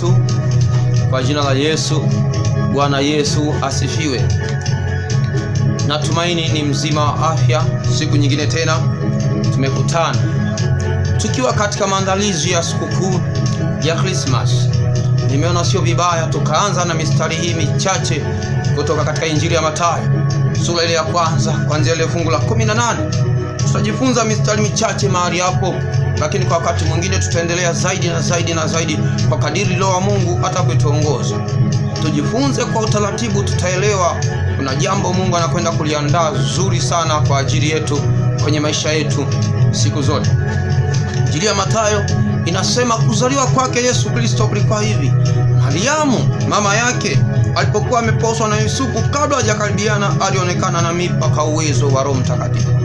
wetu kwa jina la Yesu. Bwana Yesu asifiwe. Natumaini ni mzima wa afya. Siku nyingine tena tumekutana tukiwa katika maandalizi ya sikukuu ya Christmas. Nimeona sio vibaya tukaanza na mistari hii michache kutoka katika Injili ya Mathayo sura ile ya kwanza kuanzia ile fungu la 18. Tutajifunza mistari michache mahali hapo, lakini kwa wakati mwingine tutaendelea zaidi na zaidi na zaidi kwa kadiri Roho wa Mungu atakapotuongoza. Tujifunze kwa utaratibu, tutaelewa kuna jambo Mungu anakwenda kuliandaa zuri sana kwa ajili yetu kwenye maisha yetu siku zote. Injili ya Mathayo inasema kuzaliwa kwake Yesu Kristo kulikuwa hivi: Mariamu mama yake alipokuwa ameposwa na Yusufu, kabla hajakaribiana alionekana na mimba kwa uwezo wa Roho Mtakatifu.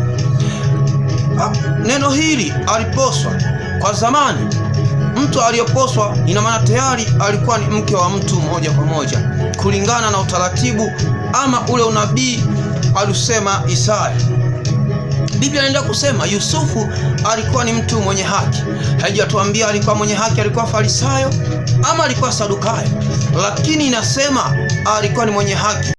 Neno hili aliposwa, kwa zamani mtu aliyeposwa ina maana tayari alikuwa ni mke wa mtu moja kwa moja, kulingana na utaratibu ama ule unabii alisema Isaya. Biblia inaenda kusema Yusufu alikuwa ni mtu mwenye haki. Haijatuambia alikuwa mwenye haki, alikuwa Farisayo ama alikuwa Sadukayo, lakini inasema alikuwa ni mwenye haki.